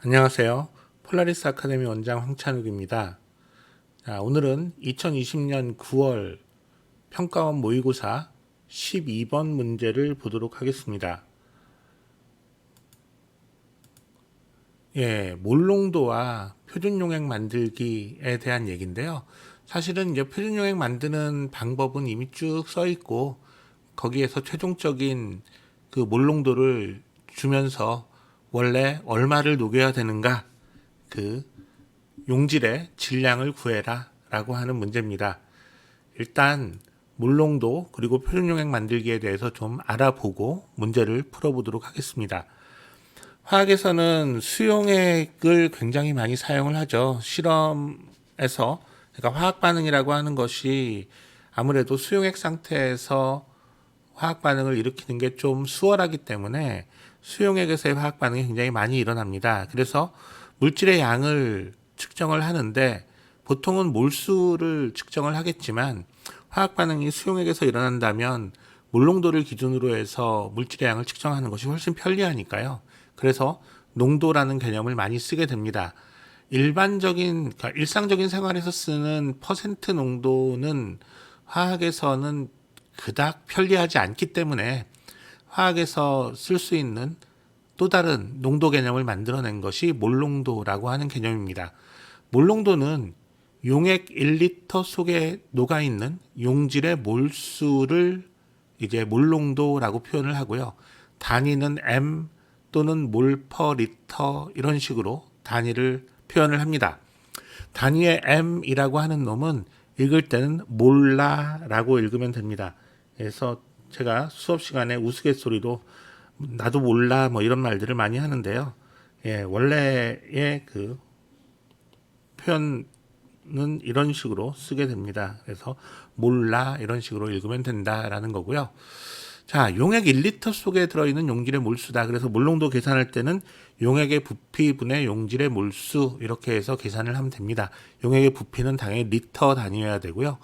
안녕하세요. 폴라리스 아카데미 원장 황찬욱입니다. 자, 오늘은 2020년 9월 평가원 모의고사 12번 문제를 보도록 하겠습니다. 몰롱도와 표준용액 만들기에 대한 얘기인데요. 사실은 이제 표준용액 만드는 방법은 이미 쭉 써 있고 거기에서 최종적인 그 몰롱도를 주면서 원래 얼마를 녹여야 되는가, 그 용질의 질량을 구해라 라고 하는 문제입니다. 일단 몰롱도 그리고 표준용액 만들기에 대해서 좀 알아보고 문제를 풀어보도록 하겠습니다. 화학에서는 수용액을 굉장히 많이 사용을 하죠. 실험에서, 그러니까 화학 반응이라고 하는 것이 아무래도 수용액 상태에서 화학 반응을 일으키는 게 좀 수월하기 때문에 수용액에서의 화학 반응이 굉장히 많이 일어납니다. 그래서 물질의 양을 측정을 하는데 보통은 몰수를 측정을 하겠지만 화학 반응이 수용액에서 일어난다면 몰농도를 기준으로 해서 물질의 양을 측정하는 것이 훨씬 편리하니까요. 그래서 농도라는 개념을 많이 쓰게 됩니다. 그러니까 일상적인 생활에서 쓰는 퍼센트 농도는 화학에서는 그닥 편리하지 않기 때문에 화학에서 쓸 수 있는 또 다른 농도 개념을 만들어낸 것이 몰농도라고 하는 개념입니다. 몰농도는 용액 1리터 속에 녹아있는 용질의 몰수를 이제 몰농도라고 표현을 하고요. 단위는 m 또는 몰 퍼 리터 이런 식으로 단위를 표현을 합니다. 단위의 m이라고 하는 놈은 읽을 때는 몰라라고 읽으면 됩니다. 그래서 제가 수업 시간에 우스갯소리로 나도 몰라 뭐 이런 말들을 많이 하는데요. 원래의 그 표현은 이런 식으로 쓰게 됩니다. 그래서 몰라 이런 식으로 읽으면 된다라는 거고요. 자, 용액 1리터 속에 들어있는 용질의 몰수다. 그래서 몰농도 계산할 때는 용액의 부피분의 용질의 몰수 이렇게 해서 계산을 하면 됩니다. 용액의 부피는 당연히 리터 단위여야 되고요.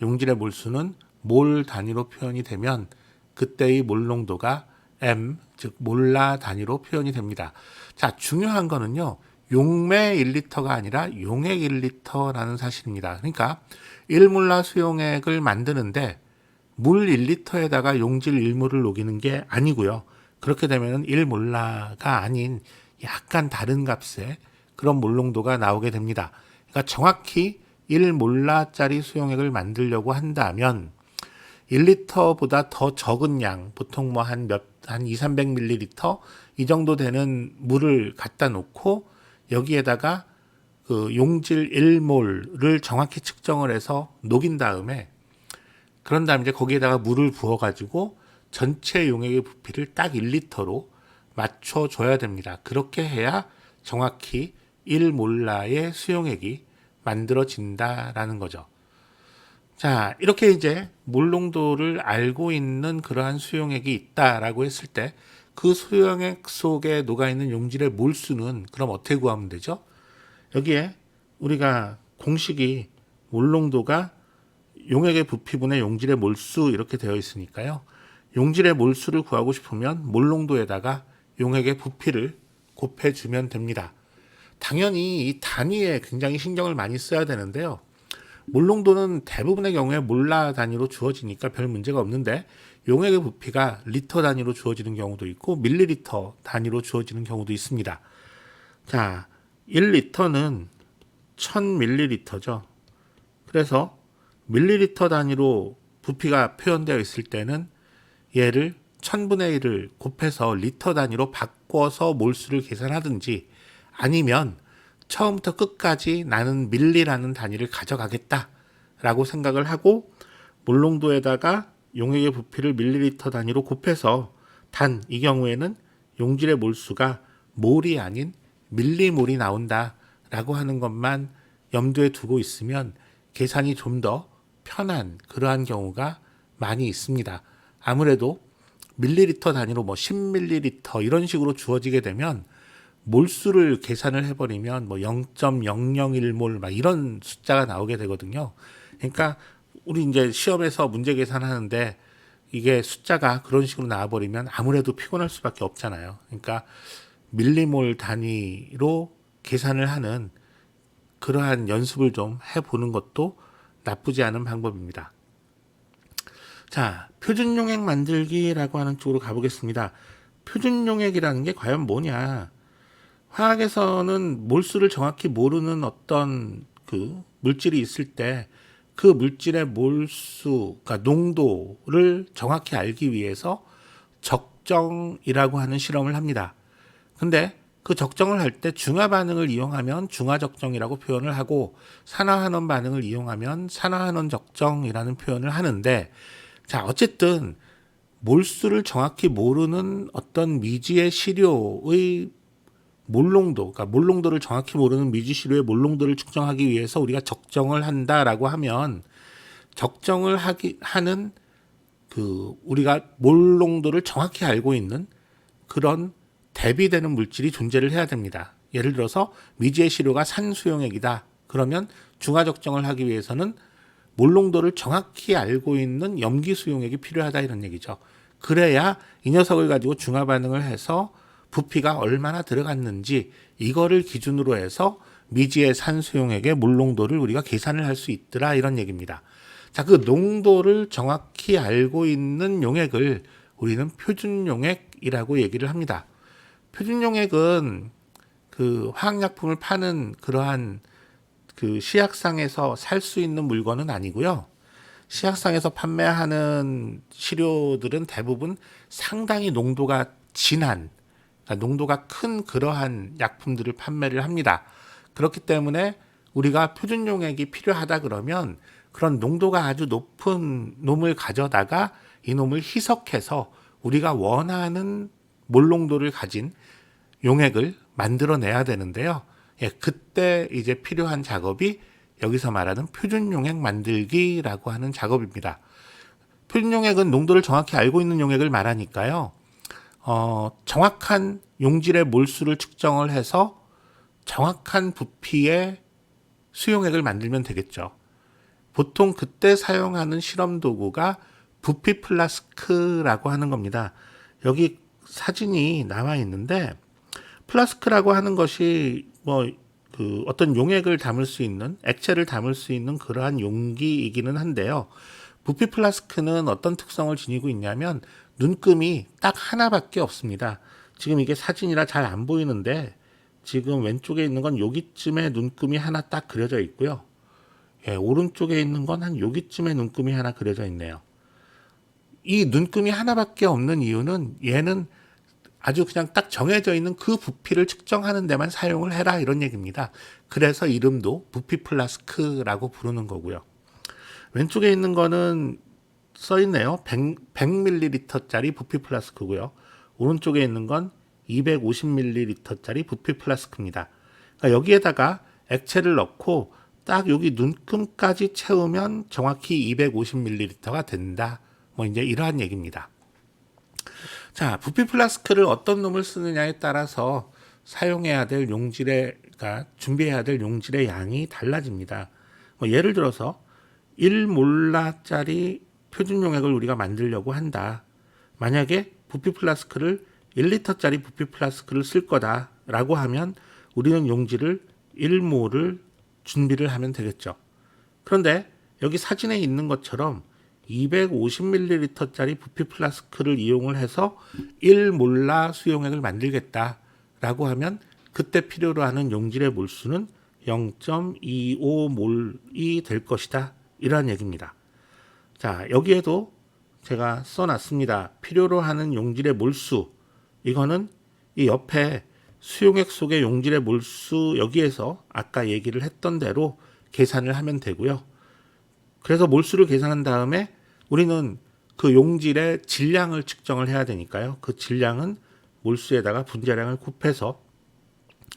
용질의 몰수는 몰 단위로 표현이 되면 그때의 몰농도가 m, 즉 몰라 단위로 표현이 됩니다. 자, 중요한 거는요. 용매 1리터가 아니라 용액 1리터라는 사실입니다. 그러니까 1몰라 수용액을 만드는데 물 1리터에다가 용질 1몰을 녹이는 게 아니고요. 그렇게 되면 1몰라가 아닌 약간 다른 값의 그런 몰농도가 나오게 됩니다. 그러니까 정확히 1몰라짜리 수용액을 만들려고 한다면 1리터보다 더 적은 양, 보통 뭐 한 2, 300ml 이 정도 되는 물을 갖다 놓고 여기에다가 그 용질 1몰을 정확히 측정을 해서 녹인 다음에 그런 다음에 이제 거기에다가 물을 부어가지고 전체 용액의 부피를 딱 1리터로 맞춰줘야 됩니다. 그렇게 해야 정확히 1몰라의 수용액이 만들어진다라는 거죠. 자, 이렇게 이제 몰농도를 알고 있는 그러한 수용액이 있다라고 했을 때 그 수용액 속에 녹아있는 용질의 몰수는 그럼 어떻게 구하면 되죠? 여기에 우리가 공식이 몰농도가 용액의 부피분의 용질의 몰수 이렇게 되어 있으니까요. 용질의 몰수를 구하고 싶으면 몰농도에다가 용액의 부피를 곱해주면 됩니다. 당연히 이 단위에 굉장히 신경을 많이 써야 되는데요. 몰농도는 대부분의 경우에 몰라 단위로 주어지니까 별 문제가 없는데 용액의 부피가 리터 단위로 주어지는 경우도 있고 밀리리터 단위로 주어지는 경우도 있습니다. 자, 1리터는 1000ml죠. 그래서 밀리리터 단위로 부피가 표현되어 있을 때는 얘를 1000분의 1을 곱해서 리터 단위로 바꿔서 몰수를 계산하든지 아니면 처음부터 끝까지 나는 밀리라는 단위를 가져가겠다라고 생각을 하고 몰농도에다가 용액의 부피를 밀리리터 단위로 곱해서 단 이 경우에는 용질의 몰수가 몰이 아닌 밀리몰이 나온다라고 하는 것만 염두에 두고 있으면 계산이 좀 더 편한 그러한 경우가 많이 있습니다. 아무래도 밀리리터 단위로 뭐 10ml 이런 식으로 주어지게 되면 몰수를 계산을 해버리면 뭐 0.001몰 막 이런 숫자가 나오게 되거든요. 그러니까 우리 이제 시험에서 문제 계산하는데 이게 숫자가 그런 식으로 나와버리면 아무래도 피곤할 수밖에 없잖아요. 그러니까 밀리몰 단위로 계산을 하는 그러한 연습을 좀 해보는 것도 나쁘지 않은 방법입니다. 자, 표준용액 만들기라고 하는 쪽으로 가보겠습니다. 표준용액이라는 게 과연 뭐냐? 화학에서는 몰수를 정확히 모르는 어떤 그 물질이 있을 때 그 물질의 몰수, 그러니까 농도를 정확히 알기 위해서 적정이라고 하는 실험을 합니다. 근데 그 적정을 할 때 중화 반응을 이용하면 중화 적정이라고 표현을 하고 산화환원 반응을 이용하면 산화환원 적정이라는 표현을 하는데, 자, 어쨌든 몰수를 정확히 모르는 어떤 미지의 시료의 몰농도, 그러니까 몰농도를 정확히 모르는 미지 시료의 몰농도를 측정하기 위해서 우리가 적정을 한다라고 하면, 적정을 하는 그 우리가 몰농도를 정확히 알고 있는 그런 대비되는 물질이 존재를 해야 됩니다. 예를 들어서 미지의 시료가 산수용액이다. 그러면 중화 적정을 하기 위해서는 몰농도를 정확히 알고 있는 염기수용액이 필요하다, 이런 얘기죠. 그래야 이 녀석을 가지고 중화 반응을 해서 부피가 얼마나 들어갔는지 이거를 기준으로 해서 미지의 산수용액의 몰농도를 우리가 계산을 할 수 있더라, 이런 얘기입니다. 자, 그 농도를 정확히 알고 있는 용액을 우리는 표준용액이라고 얘기를 합니다. 표준용액은 그 화학약품을 파는 그러한 그 시약상에서 살 수 있는 물건은 아니고요. 시약상에서 판매하는 시료들은 대부분 상당히 농도가 진한, 그러니까 농도가 큰 그러한 약품들을 판매를 합니다. 그렇기 때문에 우리가 표준용액이 필요하다 그러면 그런 농도가 아주 높은 놈을 가져다가 이 놈을 희석해서 우리가 원하는 몰농도를 가진 용액을 만들어내야 되는데요. 예, 그때 이제 필요한 작업이 여기서 말하는 표준용액 만들기라고 하는 작업입니다. 표준용액은 농도를 정확히 알고 있는 용액을 말하니까요. 정확한 용질의 몰수를 측정을 해서 정확한 부피의 수용액을 만들면 되겠죠. 보통 그때 사용하는 실험 도구가 부피 플라스크라고 하는 겁니다. 여기 사진이 나와 있는데, 플라스크라고 하는 것이 그 어떤 용액을 담을 수 있는, 액체를 담을 수 있는 그러한 용기이기는 한데요. 부피 플라스크는 어떤 특성을 지니고 있냐면 눈금이 딱 하나밖에 없습니다. 지금 이게 사진이라 잘 안 보이는데 지금 왼쪽에 있는 건 여기쯤에 눈금이 하나 딱 그려져 있고요. 예, 오른쪽에 있는 건 한 여기쯤에 눈금이 하나 그려져 있네요. 이 눈금이 하나밖에 없는 이유는 얘는 아주 그냥 딱 정해져 있는 그 부피를 측정하는 데만 사용을 해라, 이런 얘기입니다. 그래서 이름도 부피 플라스크라고 부르는 거고요. 왼쪽에 있는 거는 써 있네요. 100ml짜리 부피 플라스크고요. 오른쪽에 있는 건 250ml짜리 부피 플라스크입니다. 그러니까 여기에다가 액체를 넣고 딱 여기 눈금까지 채우면 정확히 250ml가 된다. 이제 이러한 얘기입니다. 자, 부피 플라스크를 어떤 놈을 쓰느냐에 따라서 사용해야 될 용질의, 그러니까 준비해야 될 용질의 양이 달라집니다. 예를 들어서 1몰라짜리 표준용액을 우리가 만들려고 한다. 만약에 부피 플라스크를 1리터짜리 부피 플라스크를 쓸 거다라고 하면 우리는 용질을 1몰을 준비를 하면 되겠죠. 그런데 여기 사진에 있는 것처럼 250ml짜리 부피 플라스크를 이용을 해서 1몰라 수용액을 만들겠다라고 하면 그때 필요로 하는 용질의 몰수는 0.25몰이 될 것이다, 이러한 얘기입니다. 자, 여기에도 제가 써놨습니다. 필요로 하는 용질의 몰수, 이거는 이 옆에 수용액 속의 용질의 몰수, 여기에서 아까 얘기를 했던 대로 계산을 하면 되고요. 그래서 몰수를 계산한 다음에 우리는 그 용질의 질량을 측정을 해야 되니까요. 그 질량은 몰수에다가 분자량을 곱해서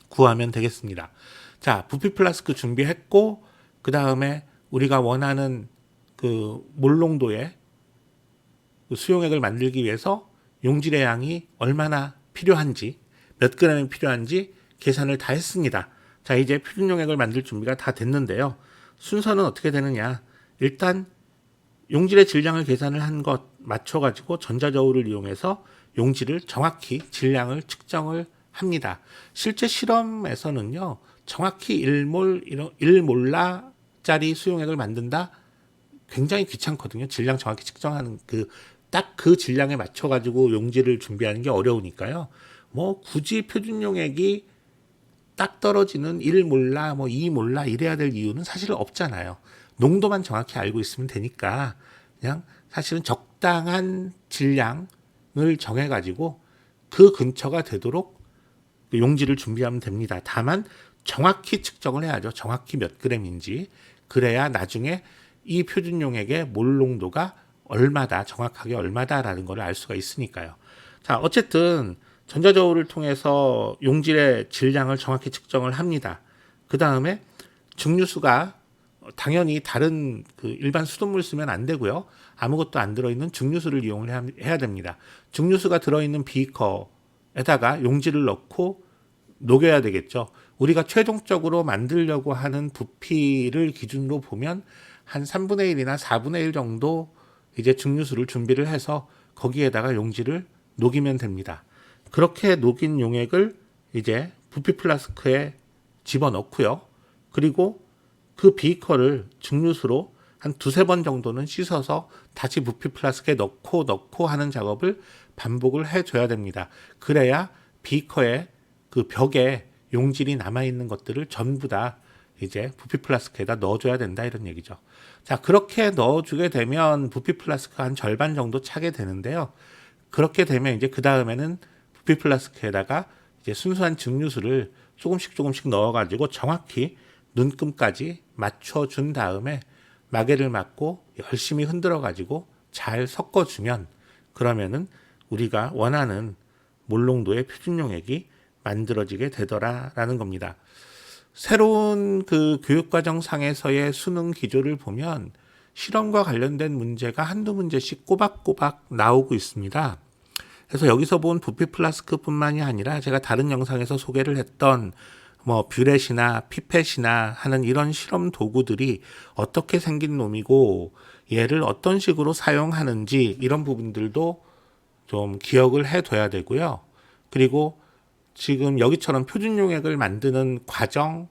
구하면 되겠습니다. 자, 부피 플라스크 준비했고, 그 다음에 우리가 원하는 그 몰농도의 수용액을 만들기 위해서 용질의 양이 얼마나 필요한지, 몇 그램이 필요한지 계산을 다 했습니다. 자, 이제 표준용액을 만들 준비가 다 됐는데요. 순서는 어떻게 되느냐? 일단 용질의 질량을 계산을 한 것 맞춰가지고 전자저울을 이용해서 용질을 정확히 질량을 측정을 합니다. 실제 실험에서는요, 정확히 1몰라짜리 수용액을 만든다? 굉장히 귀찮거든요. 질량 정확히 측정하는 딱 그 질량에 맞춰가지고 용지를 준비하는 게 어려우니까요. 뭐 굳이 표준용액이 딱 떨어지는 1몰라, 뭐 2몰라 이래야 될 이유는 사실 없잖아요. 농도만 정확히 알고 있으면 되니까 그냥 사실은 적당한 질량을 정해가지고 그 근처가 되도록 용지를 준비하면 됩니다. 다만 정확히 측정을 해야죠. 정확히 몇 그램인지. 그래야 나중에 이 표준용액의 몰 농도가 얼마다, 정확하게 얼마다라는 걸 알 수가 있으니까요. 자, 어쨌든 전자저울을 통해서 용질의 질량을 정확히 측정을 합니다. 그 다음에 증류수가 당연히 다른 일반 수돗물 쓰면 안 되고요. 아무것도 안 들어있는 증류수를 이용을 해야 됩니다. 증류수가 들어있는 비커에다가 용질을 넣고 녹여야 되겠죠. 우리가 최종적으로 만들려고 하는 부피를 기준으로 보면 한 3분의 1이나 4분의 1 정도 이제 증류수를 준비를 해서 거기에다가 용지를 녹이면 됩니다. 그렇게 녹인 용액을 이제 부피 플라스크에 집어넣고요. 그리고 그 비커를 증류수로 한 두세 번 정도는 씻어서 다시 부피 플라스크에 넣고 하는 작업을 반복을 해줘야 됩니다. 그래야 비커의 그 벽에 용질이 남아있는 것들을 전부 다 이제 부피 플라스크에다 넣어줘야 된다 이런 얘기죠. 자, 그렇게 넣어주게 되면 부피 플라스크 한 절반 정도 차게 되는데요. 그렇게 되면 이제 그 다음에는 부피 플라스크에다가 이제 순수한 증류수를 조금씩 넣어가지고 정확히 눈금까지 맞춰준 다음에 마개를 맞고 열심히 흔들어가지고 잘 섞어주면 그러면은 우리가 원하는 몰농도의 표준용액이 만들어지게 되더라라는 겁니다. 새로운 교육과정상에서의 수능 기조를 보면 실험과 관련된 문제가 한두 문제씩 꼬박꼬박 나오고 있습니다. 그래서 여기서 본 부피 플라스크뿐만이 아니라 제가 다른 영상에서 소개를 했던 뭐 뷰렛이나 피펫이나 하는 이런 실험 도구들이 어떻게 생긴 놈이고 얘를 어떤 식으로 사용하는지 이런 부분들도 좀 기억을 해둬야 되고요. 그리고 지금 여기처럼 표준용액을 만드는 과정,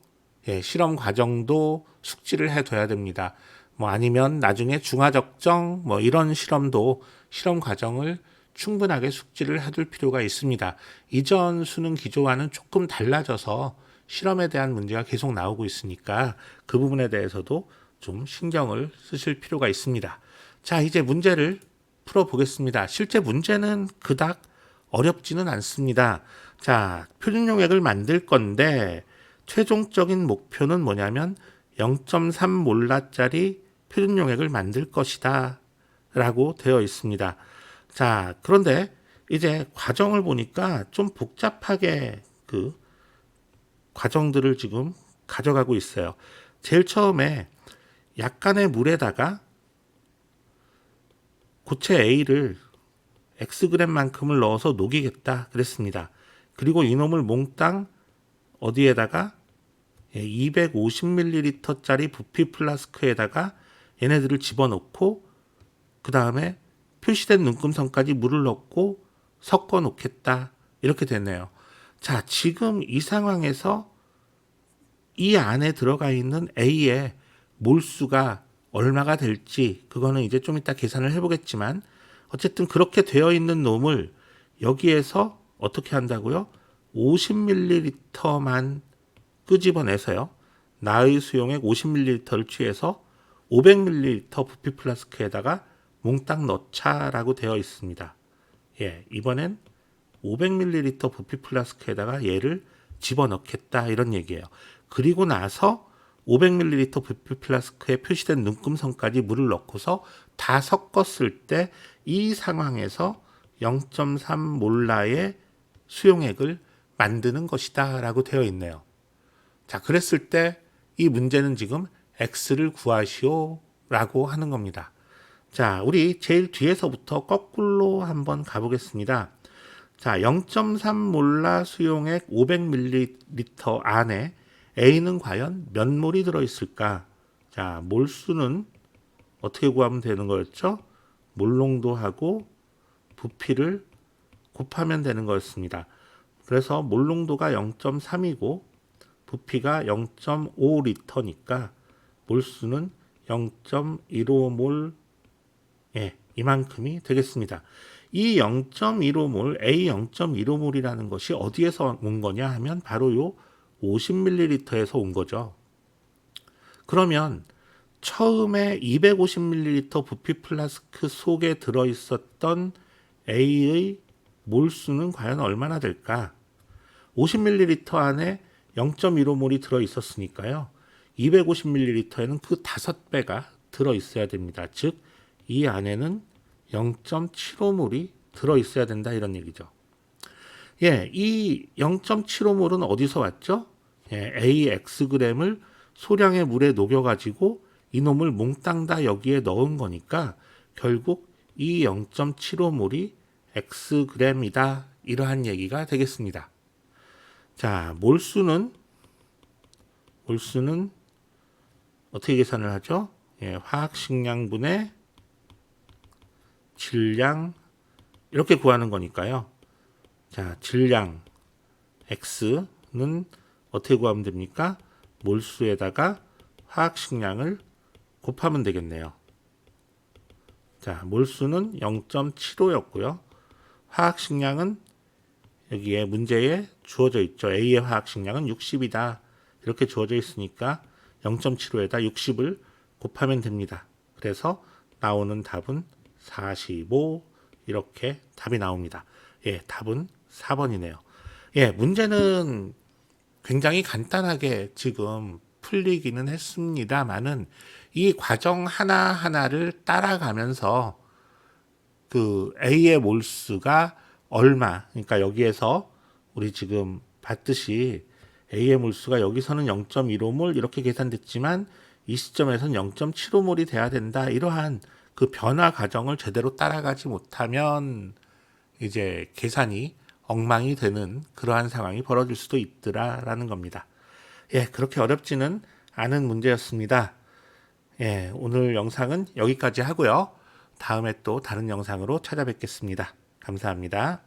실험 과정도 숙지를 해둬야 됩니다. 뭐 아니면 나중에 중화적정 뭐 이런 실험도 실험 과정을 충분하게 숙지를 해둘 필요가 있습니다. 이전 수능 기조와는 조금 달라져서 실험에 대한 문제가 계속 나오고 있으니까 그 부분에 대해서도 좀 신경을 쓰실 필요가 있습니다. 자, 이제 문제를 풀어보겠습니다. 실제 문제는 그닥 어렵지는 않습니다. 자, 표준용액을 만들 건데 최종적인 목표는 뭐냐면 0.3몰라짜리 표준용액을 만들 것이다 라고 되어 있습니다. 자, 그런데 이제 과정을 보니까 좀 복잡하게 과정들을 지금 가져가고 있어요. 제일 처음에 약간의 물에다가 고체 A를 Xg만큼을 넣어서 녹이겠다 그랬습니다. 그리고 이놈을 몽땅 어디에다가 250ml짜리 부피 플라스크에다가 얘네들을 집어넣고 그 다음에 표시된 눈금선까지 물을 넣고 섞어 놓겠다 이렇게 됐네요. 자, 지금 이 상황에서 이 안에 들어가 있는 A의 몰수가 얼마가 될지 그거는 이제 좀 이따 계산을 해보겠지만 어쨌든 그렇게 되어 있는 놈을 여기에서 어떻게 한다고요? 50ml만 끄집어내서요. 나의 수용액 50ml를 취해서 500ml 부피 플라스크에다가 몽땅 넣자라고 되어 있습니다. 이번엔 500ml 부피 플라스크에다가 얘를 집어넣겠다 이런 얘기예요. 그리고 나서 500ml 부피 플라스크에 표시된 눈금선까지 물을 넣고서 다 섞었을 때 이 상황에서 0.3몰라의 수용액을 만드는 것이다 라고 되어 있네요. 자, 그랬을 때 이 문제는 지금 X를 구하시오 라고 하는 겁니다. 자, 우리 제일 뒤에서부터 거꾸로 한번 가보겠습니다. 자, 0.3몰라 수용액 500ml 안에 A는 과연 몇 몰이 들어있을까? 자, 몰수는 어떻게 구하면 되는 거였죠? 몰농도하고 부피를 곱하면 되는 거였습니다. 그래서 몰농도가 0.3이고 부피가 0.5리터니까 몰수는 0.15몰 이만큼이 되겠습니다. 이 0.15몰, A 0.15몰이라는 것이 어디에서 온 거냐 하면 바로 요 50ml에서 온 거죠. 그러면 처음에 250ml 부피 플라스크 속에 들어있었던 A의 몰수는 과연 얼마나 될까? 50ml 안에 0.15몰이 들어있었으니까요. 250ml에는 그 5배가 들어있어야 됩니다. 즉, 이 안에는 0.75몰이 들어있어야 된다 이런 얘기죠. 이 0.75몰은 어디서 왔죠? AXg을 소량의 물에 녹여가지고 이놈을 몽땅 다 여기에 넣은 거니까 결국 이 0.75몰이 Xg이다 이러한 얘기가 되겠습니다. 자, 몰수는 어떻게 계산을 하죠? 화학식량분의 질량 이렇게 구하는 거니까요. 자, 질량 X는 어떻게 구하면 됩니까? 몰수에다가 화학식량을 곱하면 되겠네요. 자, 몰수는 0.75였고요. 화학식량은 여기에 문제에 주어져 있죠. A의 화학식량은 60이다. 이렇게 주어져 있으니까 0.75에다 60을 곱하면 됩니다. 그래서 나오는 답은 45 이렇게 답이 나옵니다. 답은 4번이네요. 문제는 굉장히 간단하게 지금 풀리기는 했습니다만은 이 과정 하나하나를 따라가면서 그 A의 몰수가 얼마, 그러니까 여기에서 우리 지금 봤듯이 A의 몰수가 여기서는 0.15몰 이렇게 계산됐지만 이 시점에서는 0.75몰이 돼야 된다. 이러한 그 변화 과정을 제대로 따라가지 못하면 이제 계산이 엉망이 되는 그러한 상황이 벌어질 수도 있더라라는 겁니다. 그렇게 어렵지는 않은 문제였습니다. 오늘 영상은 여기까지 하고요. 다음에 또 다른 영상으로 찾아뵙겠습니다. 감사합니다.